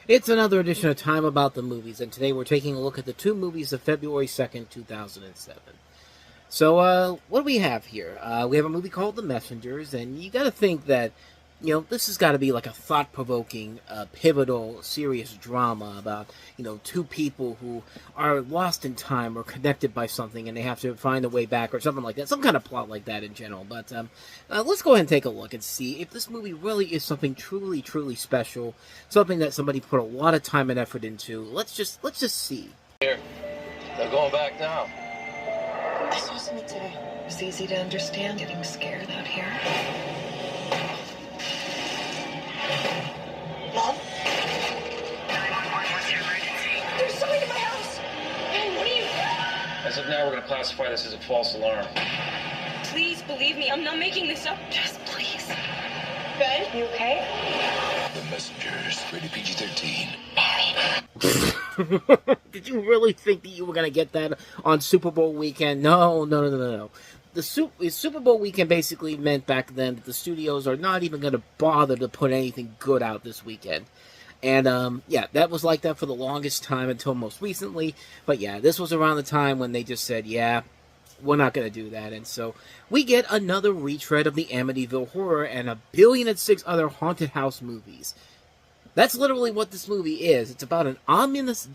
It's another edition of Time About the Movies, and today we're taking a look at the two movies of February 2nd, 2007. So, what do we have here? We have a movie called The Messengers, and you gotta think that, this has got to be like a thought-provoking, pivotal, serious drama about, two people who are lost in time or connected by something and they have to find a way back or something like that. Some kind of plot like that in general. But let's go ahead and take a look and see if this movie really is something truly, truly special, something that somebody put a lot of time and effort into. Let's just see. Here, they're going back now. I saw something today. It was easy to understand getting scared out here. Mom? 911, what's your emergency? There's something in my house! Ben, what are you... As of now, we're going to classify this as a false alarm. Please believe me, I'm not making this up. Just please. Ben, you okay? The Messengers, rated PG-13. Did you really think that you were going to get that on Super Bowl weekend? No. The Super Bowl weekend basically meant back then that the studios are not even going to bother to put anything good out this weekend. And, yeah, that was like that for the longest time until most recently. But, yeah, this was around the time when they just said, yeah, we're not going to do that. And so we get another retread of the Amityville Horror and 1,000,006 other haunted house movies. That's literally what this movie is. It's about an ominous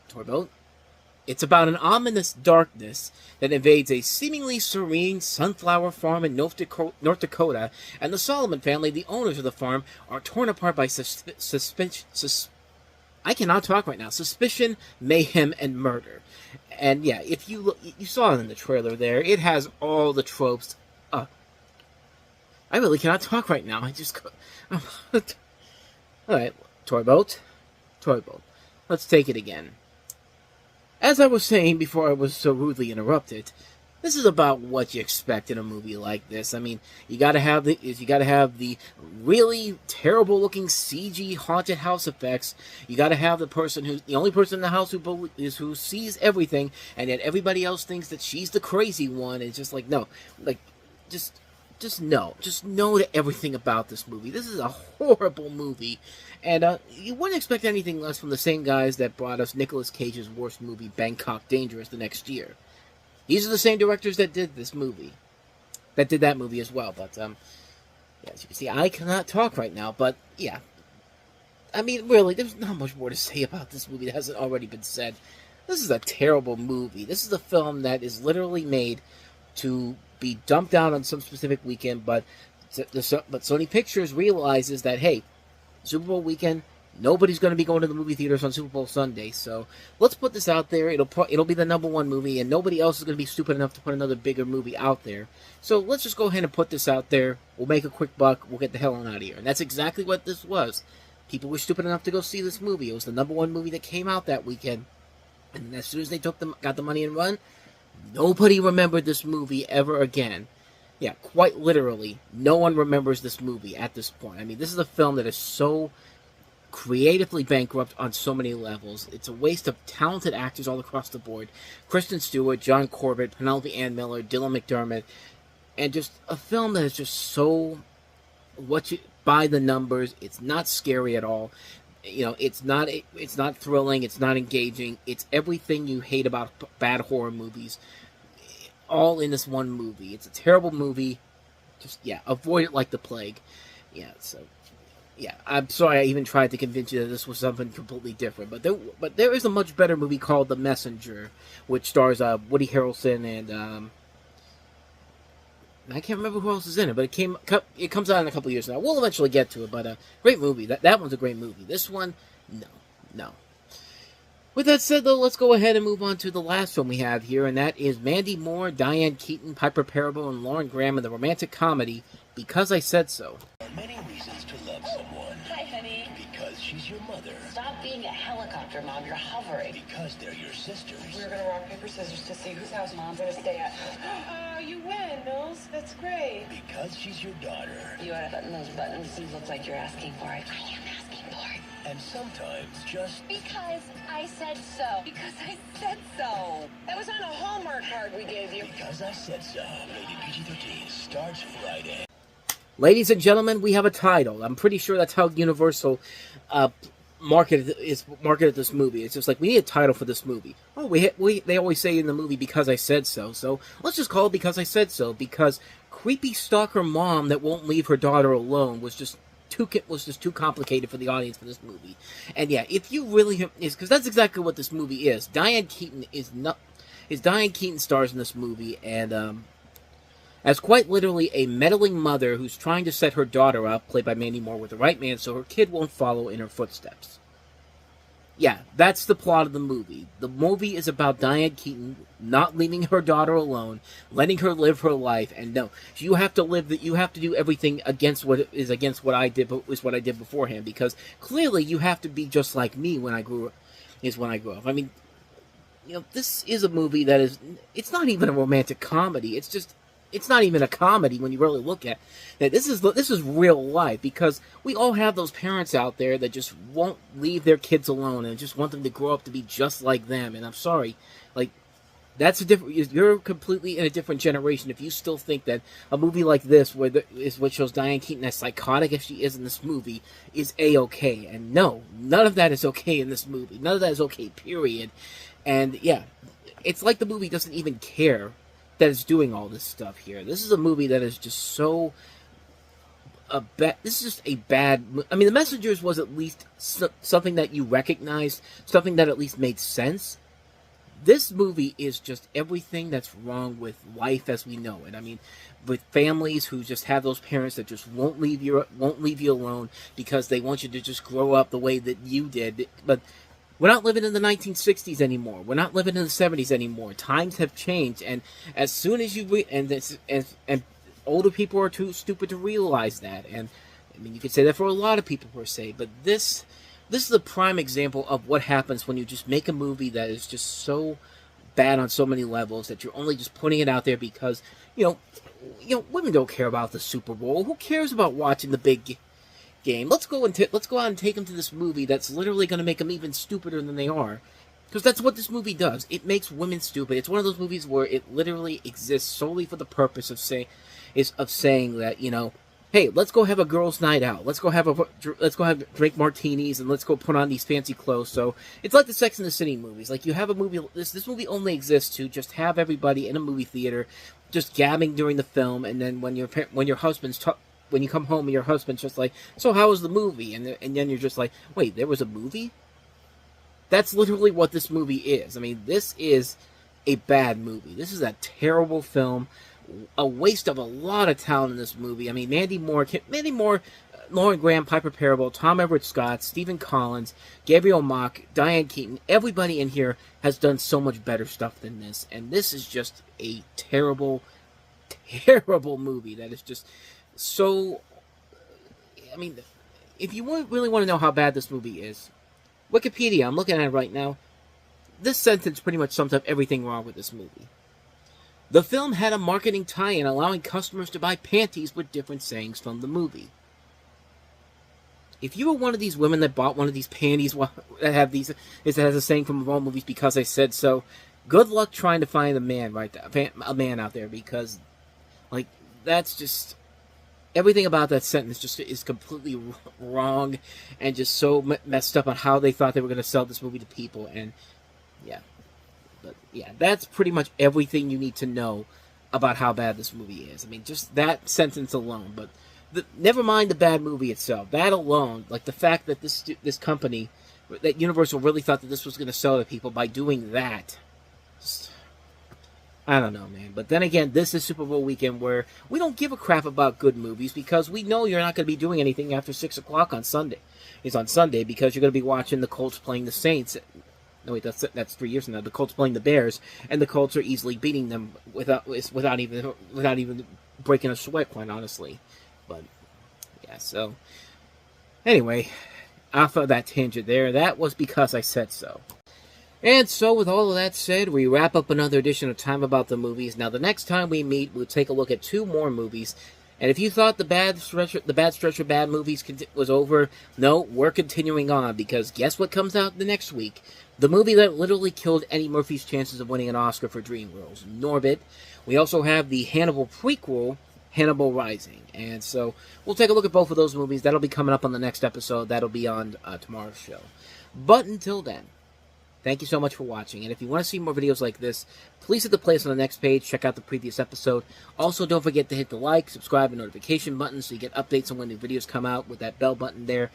Torboat. It's about an ominous darkness that invades a seemingly serene sunflower farm in North Dakota, and the Solomon family, the owners of the farm, are torn apart by I cannot talk right now. Suspicion, mayhem, and murder. And yeah, if you look, you saw it in the trailer there. It has all the tropes. I really cannot talk right now. I just... Alright, Torboat. Let's take it again. As I was saying before I was so rudely interrupted, this is about what you expect in a movie like this. I mean, you gotta have the really terrible looking CG haunted house effects. You gotta have the only person in the house who sees everything, and yet everybody else thinks that she's the crazy one. It's just like, no, like, just know to everything about this movie. This is a horrible movie, and you wouldn't expect anything less from the same guys that brought us Nicolas Cage's worst movie, Bangkok Dangerous, the next year. These are the same directors that did that movie as well. But yeah, as you can see, I cannot talk right now. But yeah, I mean, really, there's not much more to say about this movie that hasn't already been said. This is a terrible movie. This is a film that is literally made to be dumped out on some specific weekend, but Sony Pictures realizes that, hey, Super Bowl weekend, nobody's going to be going to the movie theaters on Super Bowl Sunday, so let's put this out there. It'll be the #1 movie, and nobody else is going to be stupid enough to put another bigger movie out there. So let's just go ahead and put this out there. We'll make a quick buck. We'll get the hell on out of here. And that's exactly what this was. People were stupid enough to go see this movie. It was the #1 movie that came out that weekend, and as soon as they got the money and run, nobody remembered this movie ever again. Yeah, quite literally, no one remembers this movie at this point. I mean, this is a film that is so creatively bankrupt on so many levels. It's a waste of talented actors all across the board. Kristen Stewart, John Corbett, Penelope Ann Miller, Dylan McDermott, and just a film that is just so by the numbers. It's not scary at all. It's not thrilling, it's not engaging, it's everything you hate about bad horror movies, all in this one movie. It's a terrible movie. Just, yeah, avoid it like the plague. Yeah, so, yeah, I'm sorry I even tried to convince you that this was something completely different, but there is a much better movie called The Messenger, which stars Woody Harrelson and, I can't remember who else is in it, but it comes out in a couple years now. We'll eventually get to it, but great movie. That one's a great movie. This one, no. With that said, though, let's go ahead and move on to the last one we have here, and that is Mandy Moore, Diane Keaton, Piper Perabo, and Lauren Graham in the romantic comedy Because I Said So. There are many reasons to love someone. Hi, honey. Because she's your mother. Stop being a helicopter, Mom. You're hovering. Because they're your sisters. We're gonna rock, paper, scissors to see whose house Mom's gonna stay at. You win, Mills. That's great. Because she's your daughter. You ought to button those buttons. It looks like you're asking for it. I am asking for it. And sometimes just... Because I said so. Because I said so. That was on a Hallmark card we gave you. Because I Said So. Rated PG-13 starts Friday. Ladies and gentlemen, we have a title. I'm pretty sure that's how Universal marketed this movie. It's just like, we need a title for this movie. Oh, they always say in the movie, "Because I Said So." So let's just call it "Because I Said So," because creepy stalker mom that won't leave her daughter alone was just too complicated for the audience for this movie. And yeah, if you really is, because that's exactly what this movie is. Diane Keaton stars in this movie, and as quite literally a meddling mother who's trying to set her daughter up, played by Mandy Moore, with the right man so her kid won't follow in her footsteps. Yeah, that's the plot of the movie. The movie is about Diane Keaton not leaving her daughter alone, letting her live her life, and no, you have to do everything against what I did beforehand, because clearly you have to be just like me when I grew up. I mean, this is a movie it's not even a romantic comedy. It's not even a comedy when you really look at it. This is real life, because we all have those parents out there that just won't leave their kids alone and just want them to grow up to be just like them. And I'm sorry, you're completely in a different generation if you still think that a movie like this, is what shows Diane Keaton as psychotic as she is in this movie, is A-okay. And no, none of that is okay in this movie. None of that is okay, period. And yeah, it's like the movie doesn't even care that is doing all this stuff here. This is a movie that is just so this is just a bad. I mean, The Messengers was at least something that you recognized, something that at least made sense. This movie is just everything that's wrong with life as we know it. I mean, with families who just have those parents that just won't leave you alone because they want you to just grow up the way that you did, but we're not living in the 1960s anymore. We're not living in the 70s anymore. Times have changed, and as soon as and older people are too stupid to realize that. And I mean, you could say that for a lot of people per se, but this is a prime example of what happens when you just make a movie that is just so bad on so many levels that you're only just putting it out there because women don't care about the Super Bowl. Who cares about watching the big game? Let's go out and take them to this movie that's literally going to make them even stupider than they are, because that's what this movie does. It makes women stupid. It's one of those movies where it literally exists solely for the purpose of saying that, hey, let's go have a girls' night out. Let's go drink martinis, and let's go put on these fancy clothes. So it's like the Sex and the City movies. Like, you have a movie. This movie only exists to just have everybody in a movie theater just gabbing during the film, and then when you come home and your husband's just like, "So how was the movie?" And then you're just like, "Wait, there was a movie?" That's literally what this movie is. I mean, this is a bad movie. This is a terrible film. A waste of a lot of talent in this movie. I mean, Mandy Moore, Lauren Graham, Piper Perabo, Tom Everett Scott, Stephen Collins, Gabriel Mock, Diane Keaton. Everybody in here has done so much better stuff than this. And this is just a terrible, terrible movie that is just so. I mean, if you really want to know how bad this movie is, Wikipedia, I'm looking at it right now, this sentence pretty much sums up everything wrong with this movie. The film had a marketing tie-in allowing customers to buy panties with different sayings from the movie. If you were one of these women that bought one of these panties that has a saying from all movies, "Because I Said So," good luck trying to find a man out there, because that's just everything about that sentence just is completely wrong and just so messed up on how they thought they were going to sell this movie to people. And yeah. But yeah, that's pretty much everything you need to know about how bad this movie is. I mean, just that sentence alone. But never mind the bad movie itself. That alone, like the fact that this company, that Universal really thought that this was going to sell to people by doing that. I don't know, man. But then again, this is Super Bowl weekend, where we don't give a crap about good movies because we know you're not going to be doing anything after 6 o'clock on Sunday. It's on Sunday because you're going to be watching the Colts playing the Saints. No, wait, that's 3 years from now. The Colts playing the Bears, and the Colts are easily beating them without even breaking a sweat, quite honestly. But yeah, so anyway, off of that tangent there, that was Because I Said So. And so, with all of that said, we wrap up another edition of Time About the Movies. Now, the next time we meet, we'll take a look at 2 more movies. And if you thought the bad stretch of bad movies was over, no, we're continuing on, because guess what comes out the next week? The movie that literally killed Eddie Murphy's chances of winning an Oscar for dream roles, Norbit. We also have the Hannibal prequel, Hannibal Rising. And so we'll take a look at both of those movies. That'll be coming up on the next episode. That'll be on tomorrow's show. But until then, thank you so much for watching. And if you want to see more videos like this, please hit the playlist on the next page. Check out the previous episode. Also, don't forget to hit the like, subscribe, and notification button so you get updates on when new videos come out with that bell button there.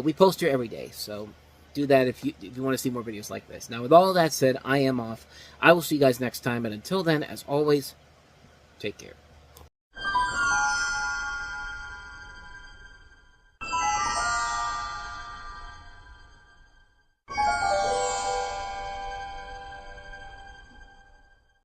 We post here every day, so do that if you want to see more videos like this. Now, with all of that said, I am off. I will see you guys next time. And until then, as always, take care.